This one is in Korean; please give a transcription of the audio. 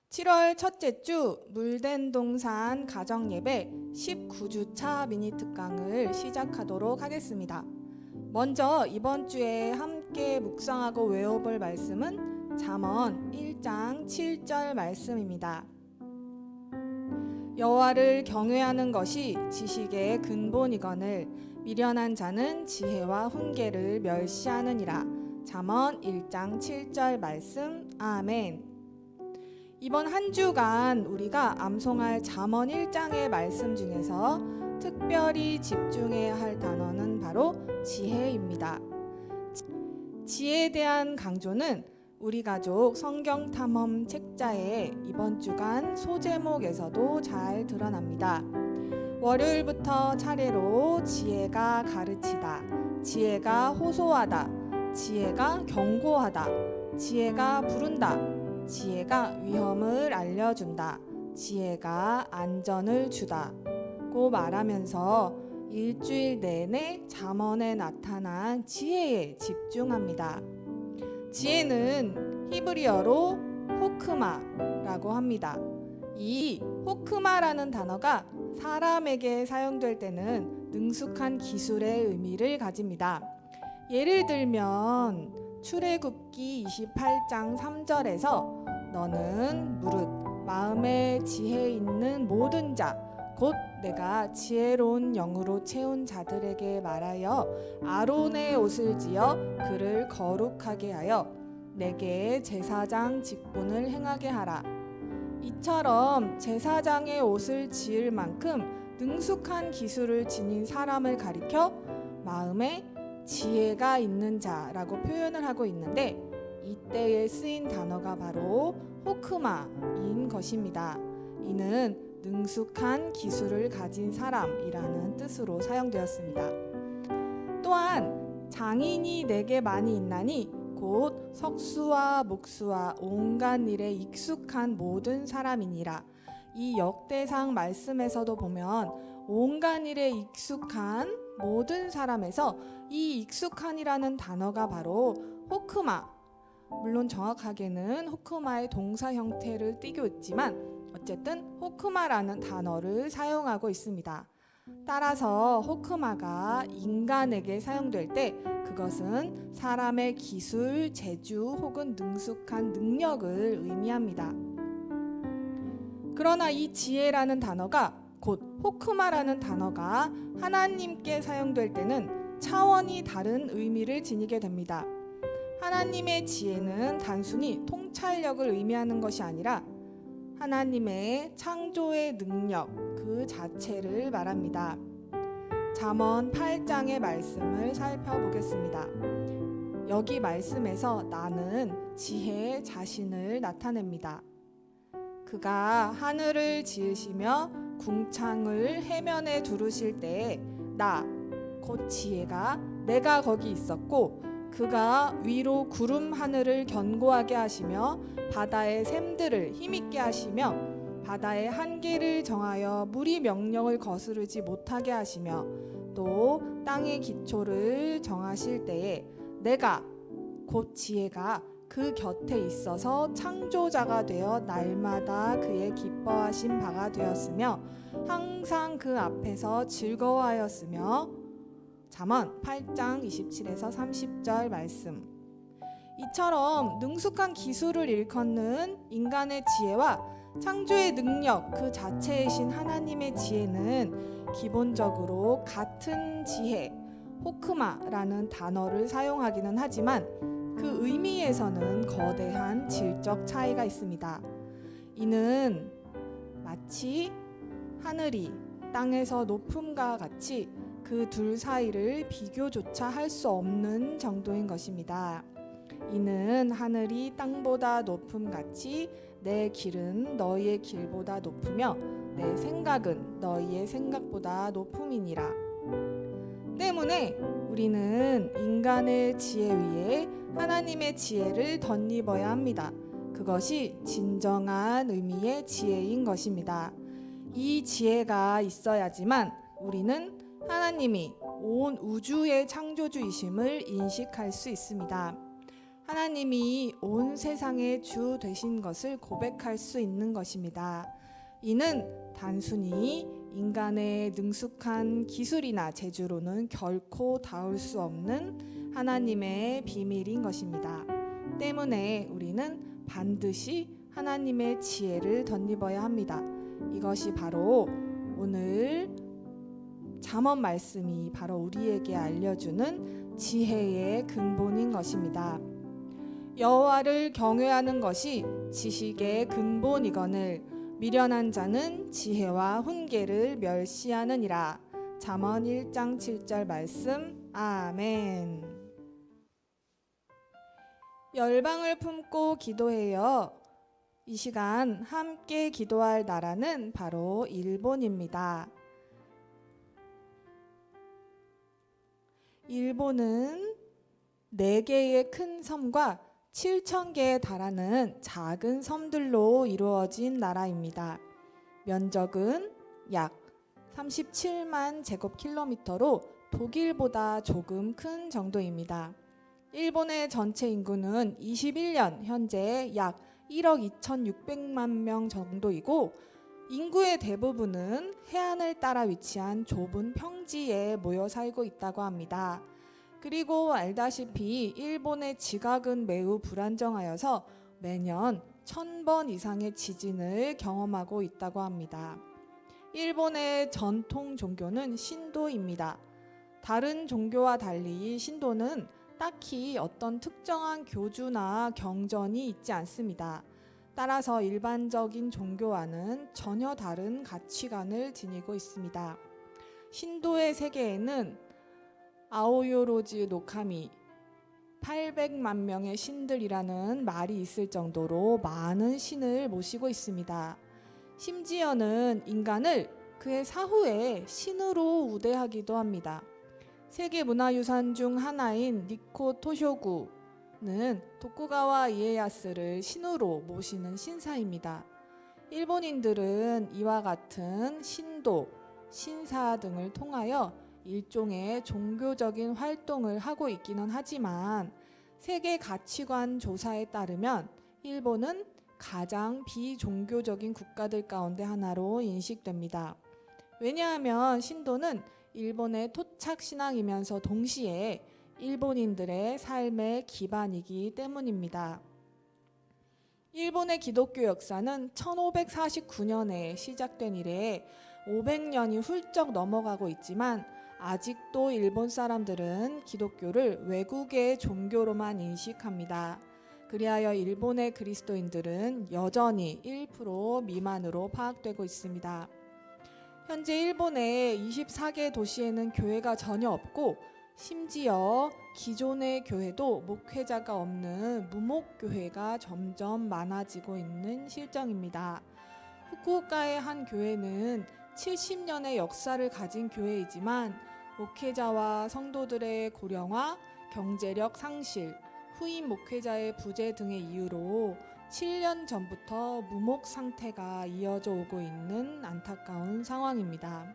7월 첫째 주 물된 동산 가정예배 19주차 미니 특강을 시작하도록 하겠습니다. 먼저 이번 주에 함께 묵상하고 외워볼 말씀은 잠언 1장 7절 말씀입니다. 여호와를 경외하는 것이 지식의 근본이거늘 미련한 자는 지혜와 훈계를 멸시하느니라. 잠언 1장 7절 말씀. 아멘. 이번 한 주간 우리가 암송할 잠언 1장의 말씀 중에서 특별히 집중해야 할 단어는 바로 지혜입니다. 지혜에 대한 강조는 우리 가족 성경 탐험 책자의 이번 주간 소제목에서도 잘 드러납니다. 월요일부터 차례로 지혜가 가르치다, 지혜가 호소하다, 지혜가 경고하다, 지혜가 부른다, 지혜가 위험을 알려준다, 지혜가 안전을 주다 고 말하면서 일주일 내내 잠언에 나타난 지혜에 집중합니다. 지혜는 히브리어로 호크마라고 합니다. 이 호크마라는 단어가 사람에게 사용될 때는 능숙한 기술의 의미를 가집니다. 예를 들면 출애굽기 28장 3절에서 너는 무릇 마음에 지혜 있는 모든 자 곧 내가 지혜로운 영으로 채운 자들에게 말하여 아론의 옷을 지어 그를 거룩하게 하여 내게 제사장 직분을 행하게 하라. 이처럼 제사장의 옷을 지을 만큼 능숙한 기술을 지닌 사람을 가리켜 마음에 지혜가 있는 자라고 표현을 하고 있는데, 이때에 쓰인 단어가 바로 호크마인 것입니다. 이는 능숙한 기술을 가진 사람이라는 뜻으로 사용되었습니다. 또한 장인이 내게 많이 있나니 곧 석수와 목수와 온갖 일에 익숙한 모든 사람이니라. 이 역대상 말씀에서도 보면 온갖 일에 익숙한 모든 사람에서 이 익숙한이라는 단어가 바로 호크마, 물론 정확하게는 호크마의 동사 형태를 띠고 있지만 어쨌든 호크마라는 단어를 사용하고 있습니다. 따라서 호크마가 인간에게 사용될 때 그것은 사람의 기술, 재주 혹은 능숙한 능력을 의미합니다. 그러나 이 지혜라는 단어가 곧 호크마라는 단어가 하나님께 사용될 때는 차원이 다른 의미를 지니게 됩니다. 하나님의 지혜는 단순히 통찰력을 의미하는 것이 아니라 하나님의 창조의 능력 그 자체를 말합니다. 잠언 8장의 말씀을 살펴보겠습니다. 여기 말씀에서 나는 지혜의 자신을 나타냅니다. 그가 하늘을 지으시며 궁창을 해면에 두르실 때에 나, 곧 지혜가 내가 거기 있었고, 그가 위로 구름 하늘을 견고하게 하시며 바다의 샘들을 힘있게 하시며 바다의 한계를 정하여 물이 명령을 거스르지 못하게 하시며 또 땅의 기초를 정하실 때에 내가, 곧 지혜가 그 곁에 있어서 창조자가 되어 날마다 그의 기뻐하신 바가 되었으며 항상 그 앞에서 즐거워하였으며. 잠언 8장 27에서 30절 말씀. 이처럼 능숙한 기술을 일컫는 인간의 지혜와 창조의 능력 그 자체이신 하나님의 지혜는 기본적으로 같은 지혜, 호크마라는 단어를 사용하기는 하지만 그 의미에서는 거대한 질적 차이가 있습니다. 이는 마치 하늘이 땅에서 높음과 같이 그 둘 사이를 비교조차 할 수 없는 정도인 것입니다. 이는 하늘이 땅보다 높음 같이 내 길은 너희의 길보다 높으며 내 생각은 너희의 생각보다 높음이니라. 때문에 우리는 인간의 지혜 위에 하나님의 지혜를 덧입어야 합니다. 그것이 진정한 의미의 지혜인 것입니다. 이 지혜가 있어야지만 우리는 하나님이 온 우주의 창조주이심을 인식할 수 있습니다. 하나님이 온 세상의 주 되신 것을 고백할 수 있는 것입니다. 이는 단순히 인간의 능숙한 기술이나 재주로는 결코 닿을 수 없는 하나님의 비밀인 것입니다. 때문에 우리는 반드시 하나님의 지혜를 덧입어야 합니다. 이것이 바로 오늘 잠언 말씀이 바로 우리에게 알려주는 지혜의 근본인 것입니다. 여호와를 경외하는 것이 지식의 근본이거늘 미련한 자는 지혜와 훈계를 멸시하느니라. 잠언 1장 7절 말씀. 아멘. 열방을 품고 기도해요. 이 시간 함께 기도할 나라는 바로 일본입니다. 일본은 4개의 큰 섬과 7,000개에 달하는 작은 섬들로 이루어진 나라입니다. 면적은 약 37만 제곱킬로미터로 독일보다 조금 큰 정도입니다. 일본의 전체 인구는 21년 현재 약 1억 2,600만 명 정도이고 인구의 대부분은 해안을 따라 위치한 좁은 평지에 모여 살고 있다고 합니다. 그리고 알다시피 일본의 지각은 매우 불안정하여서 매년 1,000번 이상의 지진을 경험하고 있다고 합니다. 일본의 전통 종교는 신도입니다. 다른 종교와 달리 신도는 딱히 어떤 특정한 교주나 경전이 있지 않습니다. 따라서 일반적인 종교와는 전혀 다른 가치관을 지니고 있습니다. 신도의 세계에는 아오요로즈 노카미 800만 명의 신들이라는 말이 있을 정도로 많은 신을 모시고 있습니다. 심지어는 인간을 그의 사후에 신으로 우대하기도 합니다. 세계문화유산 중 하나인 니코 토쇼구는 도쿠가와 이에야스를 신으로 모시는 신사입니다. 일본인들은 이와 같은 신도, 신사 등을 통하여 일종의 종교적인 활동을 하고 있기는 하지만 세계 가치관 조사에 따르면 일본은 가장 비종교적인 국가들 가운데 하나로 인식됩니다. 왜냐하면 신도는 일본의 토착 신앙이면서 동시에 일본인들의 삶의 기반이기 때문입니다. 일본의 기독교 역사는 1549년에 시작된 이래 500년이 훌쩍 넘어가고 있지만 아직도 일본 사람들은 기독교를 외국의 종교로만 인식합니다. 그리하여 일본의 그리스도인들은 여전히 1% 미만으로 파악되고 있습니다. 현재 일본의 24개 도시에는 교회가 전혀 없고 심지어 기존의 교회도 목회자가 없는 무목교회가 점점 많아지고 있는 실정입니다. 후쿠오카의 한 교회는 70년의 역사를 가진 교회이지만 목회자와 성도들의 고령화, 경제력 상실, 후임 목회자의 부재 등의 이유로 7년 전부터 무목 상태가 이어져 오고 있는 안타까운 상황입니다.